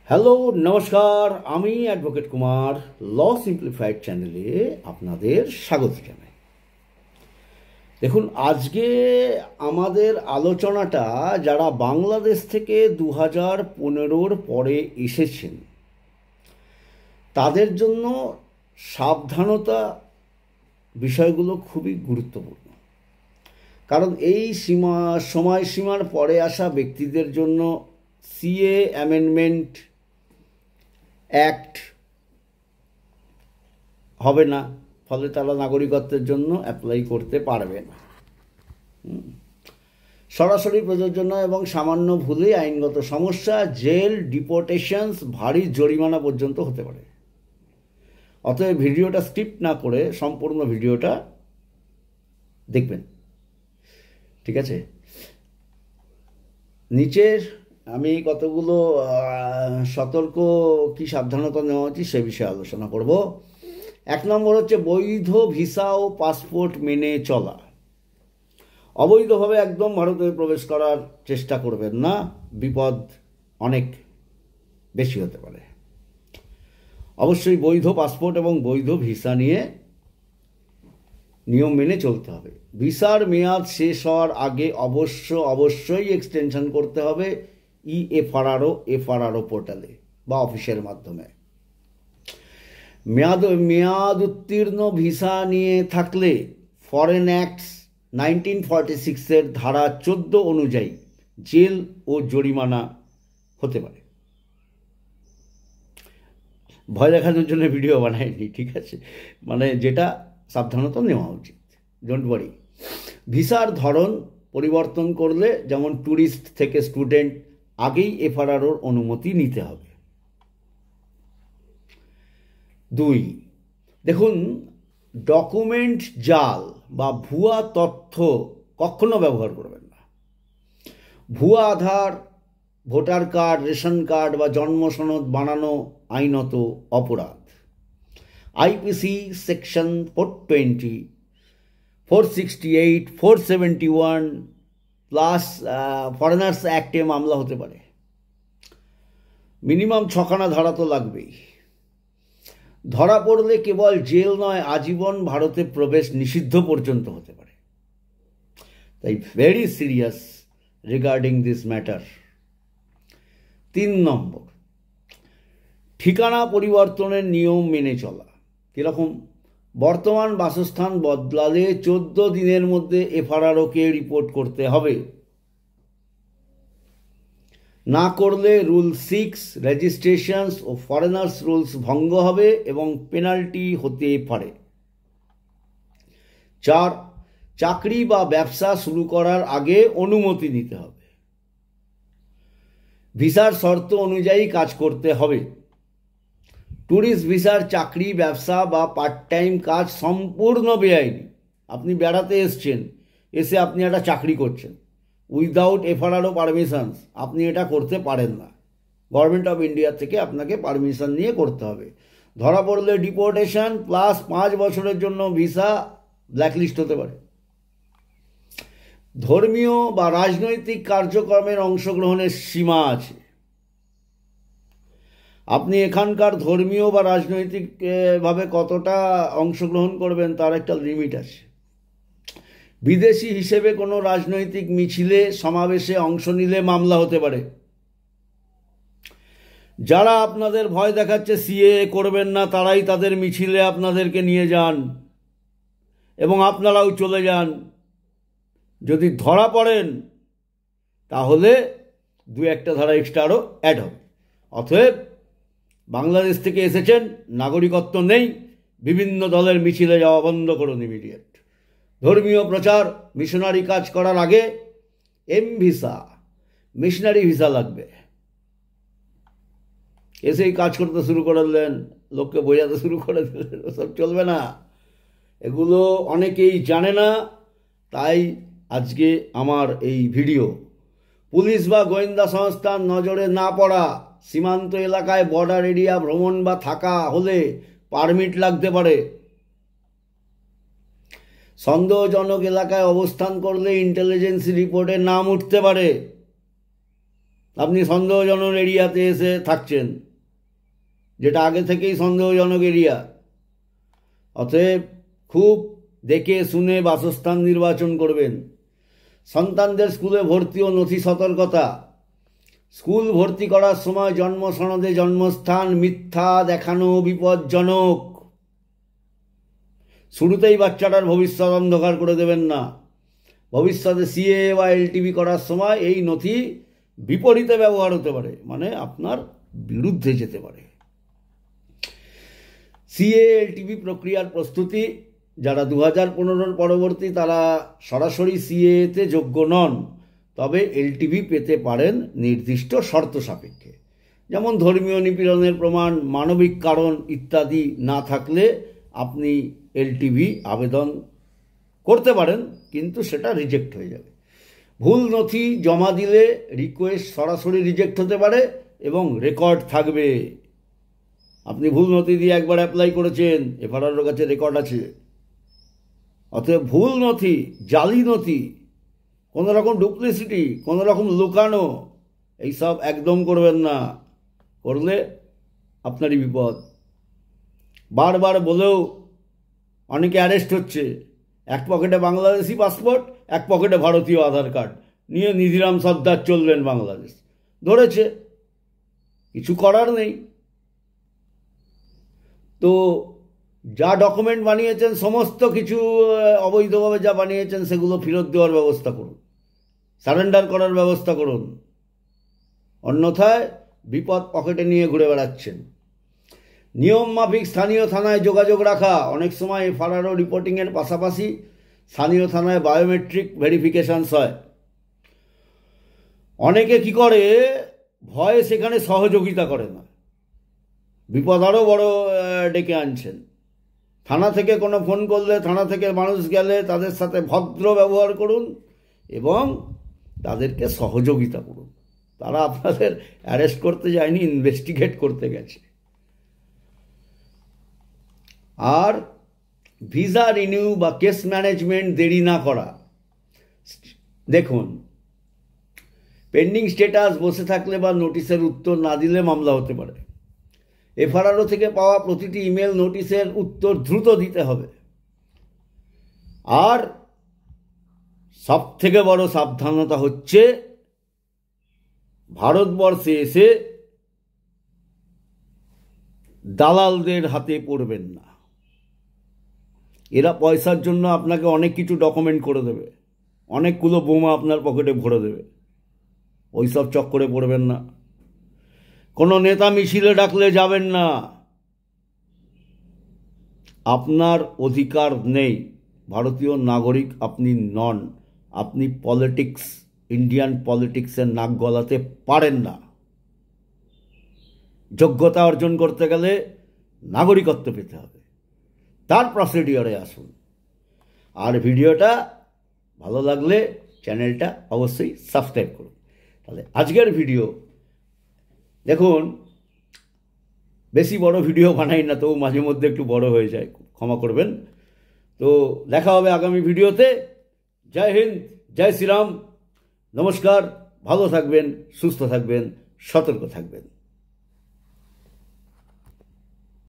Hello, নমস্কার। আমি advocate Kumar ল simplified চ্যানেলে আপনাদের স্বাগত জানাই। দেখুন, আজকে আমাদের আলোচনাটা যারা বাংলাদেশ থেকে 2015 পরে এসেছেন তাদের জন্য সাবধানতা বিষয়গুলো খুবই গুরুত্বপূর্ণ। কারণ এই সময়সীমার পরে আসা ব্যক্তিদের জন্য সিএ অ্যামেন্ডমেন্ট অ্যাক্ট হবে না, ফলে তারা নাগরিকত্বের জন্য অ্যাপ্লাই করতে পারবে না। সরাসরি প্রযোজ্য নয় এবং সামান্য ভুলে আইনগত সমস্যা, জেল, ডিপোর্টেশনস, ভারী জরিমানা পর্যন্ত হতে পারে। অতএব ভিডিওটা স্কিপ না করে সম্পূর্ণ ভিডিওটা দেখবেন, ঠিক আছে? নিচের আমি কতগুলো সতর্ক কি সাবধানতা নেওয়া উচিত সে বিষয়ে আলোচনা করব। 1 নম্বর হচ্ছে বৈধ ভিসা ও পাসপোর্ট মেনে চলা। অবৈধভাবে একদম ভারতে প্রবেশ করার চেষ্টা করবেন না, বিপদ অনেক বেশি হতে পারে। অবশ্যই বৈধ পাসপোর্ট এবং বৈধ ভিসা নিয়ে নিয়ম মেনে চলতে হবে। ভিসার মেয়াদ শেষ হওয়ার আগে অবশ্যই এক্সটেনশন করতে হবে এফআরআরও পোর্টালে বা অফিসের মাধ্যমে। মেয়াদ উত্তীর্ণ ভিসা নিয়ে থাকলে ফরেন অ্যাক্টস 1946-এর ধারা 14 অনুযায়ী জেল ও জরিমানা হতে পারে। ভয় দেখানোর জন্য ভিডিও বানায়নি, ঠিক আছে? মানে যেটা সাবধানতা নেওয়া উচিত, ডোন্ট ওয়ারি। ভিসার ধরন পরিবর্তন করলে, যেমন ট্যুরিস্ট থেকে স্টুডেন্ট, আগেই এফআরআরওর অনুমতি নিতে হবে। 2, দেখুন, ডকুমেন্ট জাল বা ভুয়া তথ্য কখনো ব্যবহার করবেন না। ভুয়া আধার, ভোটার কার্ড, রেশন কার্ড বা জন্ম সনদ বানানো আইনত অপরাধ। আইপিসি সেকশন 420, 468, 471 প্লাস ফরেনার্স অ্যাক্টে মামলা হতে পারে। মিনিমাম 6খানা ধারা তো লাগবেই। ধরা পড়লে কেবল জেল নয়, আজীবন ভারতে প্রবেশ নিষিদ্ধ পর্যন্ত হতে পারে। তাই very serious regarding this matter. 3 নম্বর, ঠিকানা পরিবর্তনের নিয়ম মেনে চলা। কীরকম? বর্তমান বাসস্থান বদলালে 14 দিনের মধ্যে এফআরআরওকে রিপোর্ট করতে হবে। না করলে রুল 6 রেজিস্ট্রেশনস ও ফরেনার্স রুলস ভঙ্গ হবে এবং পেনাল্টি হতে পারে। 4, চাকরি বা ব্যবসা শুরু করার আগে অনুমতি নিতে হবে। ভিসার শর্ত অনুযায়ী কাজ করতে হবে। ট্যুরিস্ট ভিসার চাকরি, ব্যবসা বা পার্ট টাইম কাজ সম্পূর্ণ বেআইনি। আপনি বেড়াতে এসছেন, এসে আপনি একটা চাকরি করছেন উইদাউট এফআরআরও পারমিশনস, আপনি এটা করতে পারেন না। গভর্নমেন্ট অফ ইন্ডিয়া থেকে আপনাকে পারমিশন নিয়ে করতে হবে। ধরা পড়লে ডিপোর্টেশন প্লাস 5 বছরের জন্য ভিসা ব্ল্যাকলিস্ট হতে পারে। ধর্মীয় বা রাজনৈতিক কার্যক্রমের অংশগ্রহণের সীমা আছে। আপনি এখানকার ধর্মীয় বা রাজনৈতিকভাবে কতটা অংশগ্রহণ করবেন তার একটা লিমিট আছে। বিদেশি হিসেবে কোনো রাজনৈতিক মিছিলে, সমাবেশে অংশ নিলে মামলা হতে পারে। যারা আপনাদের ভয় দেখাচ্ছে সিএ করবেন না, তারাই তাদের মিছিলে আপনাদেরকে নিয়ে যান এবং আপনারাও চলে যান। যদি ধরা পড়েন তাহলে 2-1টা ধারা এক্সট্রা আরও অ্যাড হবে। অতএব বাংলাদেশ থেকে এসেছেন, নাগরিকত্ব নেই, বিভিন্ন দলের মিছিলে যাওয়া বন্ধ করুন ইমিডিয়েট। ধর্মীয় প্রচার, মিশনারি কাজ করার আগে ভিসা, মিশনারি ভিসা লাগবে। এসেই কাজ করতে শুরু করলেন, লোককে বোঝাতে শুরু করে দিলেন, ওসব চলবে না। এগুলো অনেকেই জানে না, তাই আজকে আমার এই ভিডিও। পুলিশ বা গোয়েন্দা সংস্থার নজরে না পড়া, সীমান্ত এলাকায় বর্ডার এরিয়া ভ্রমণ বা থাকা হলে পারমিট লাগতে পারে। সন্দেহজনক এলাকায় অবস্থান করলে ইন্টেলিজেন্স রিপোর্টে নাম উঠতে পারে। আপনি সন্দেহজনক এরিয়াতে এসে থাকছেন, যেটা আগে থেকেই সন্দেহজনক এরিয়া। অতএব খুব দেখে শুনে বাসস্থান নির্বাচন করবেন। সন্তানদের স্কুলে ভর্তি ও নথি সতর্কতা। স্কুল ভর্তি করার সময় জন্ম সনদে জন্মস্থান মিথ্যা দেখানো বিপজ্জনক। শুরুতেই বাচ্চাটার ভবিষ্যৎ অন্ধকার করে দেবেন না। ভবিষ্যতে সিএ বা এলটিভি করার সময় এই নথি বিপরীতে ব্যবহার হতে পারে, মানে আপনার বিরুদ্ধে যেতে পারে। সিএ এলটিভি প্রক্রিয়ার প্রস্তুতি। যারা 2015 পরবর্তী তারা সরাসরি সিএতে যোগ্য নন, তবে এলটিভি পেতে পারেন নির্দিষ্ট শর্ত সাপেক্ষে। যেমন ধর্মীয় নিপীড়নের প্রমাণ, মানবিক কারণ ইত্যাদি না থাকলে আপনি এলটিভি আবেদন করতে পারেন, কিন্তু সেটা রিজেক্ট হয়ে যাবে। ভুল নথি জমা দিলে রিকোয়েস্ট সরাসরি রিজেক্ট হতে পারে এবং রেকর্ড থাকবে। আপনি ভুল নথি দিয়ে একবার অ্যাপ্লাই করেছেন, এফআরআর কাছে রেকর্ড আছে। অতএব ভুল নথি, জালি নথি, কোনো রকম ডুপ্লিসিটি, কোনো রকম লুকানো, এইসব একদম করবেন না। করলে আপনারই বিপদ। বারবার বলেও অনেকে অ্যারেস্ট হচ্ছে। এক পকেটে বাংলাদেশি পাসপোর্ট, এক পকেটে ভারতীয় আধার কার্ড নিয়ে নিধিরাম সর্দার চললেন বাংলাদেশ। ধরেছে, কিছু করার নেই। তো যা ডকুমেন্ট বানিয়েছেন সমস্ত কিছু অবৈধভাবে যা বানিয়েছেন সেগুলো ফেরত দেওয়ার ব্যবস্থা করুন, সারেন্ডার করার ব্যবস্থা করুন। অন্যথায় বিপদ পকেটে নিয়ে ঘুরে বেড়াচ্ছেন। নিয়ম মাফিক স্থানীয় থানায় যোগাযোগ রাখা। অনেক সময় এফআরআর রিপোর্টিংয়ের পাশাপাশি স্থানীয় থানায় বায়োমেট্রিক ভেরিফিকেশানস হয়। অনেকে কি করে, ভয়ে সেখানে সহযোগিতা করে না, বিপদ আরও বড় ডেকে আনছেন। থানা থেকে কোনো ফোন করলে, থানা থেকে মানুষ গেলে তাদের সাথে ভদ্র ব্যবহার করুন এবং তাদেরকে সহযোগিতা করুন। তারা আপনাদের অ্যারেস্ট করতে যায়নি, ইনভেস্টিগেট করতে গেছে। আর ভিসা রিনিউ বা কেস ম্যানেজমেন্ট দেরি না করা। দেখুন, পেন্ডিং স্ট্যাটাস বসে থাকলে বা নোটিশের উত্তর না দিলে মামলা হতে পারে। এফআরআরও থেকে পাওয়া প্রতিটি ইমেল নোটিশের উত্তর দ্রুত দিতে হবে। আর সব থেকে বড় সাবধানতা হচ্ছে ভারতবর্ষে এসে দালালদের হাতে পড়বেন না। এরা পয়সার জন্য আপনাকে অনেক কিছু ডকুমেন্ট করে দেবে, অনেকগুলো বোমা আপনার পকেটে ভরে দেবে। ওই সব চক্করে পড়বেন না। কোনো নেতা মিছিলে ডাকলে যাবেন না। আপনার অধিকার নেই, ভারতীয় নাগরিক আপনি নন। আপনি পলিটিক্স, ইন্ডিয়ান পলিটিক্সের নাক গলাতে পারেন না। যোগ্যতা অর্জন করতে গেলে নাগরিকত্ব পেতে হবে, তার প্রসিডিওরে আসুন। আর ভিডিওটা ভালো লাগলে চ্যানেলটা অবশ্যই সাবস্ক্রাইব করুন। তাহলে আজকের ভিডিও দেখুন, বেশি বড় ভিডিও বানাই না, তো মাঝে মধ্যে একটু বড় হয়ে যায়, ক্ষমা করবেন। তো দেখা হবে আগামী ভিডিওতে। জয় হিন্দ, জয় শ্রীরাম, নমস্কার। ভালো থাকবেন, সুস্থ থাকবেন, সতর্ক থাকবেন।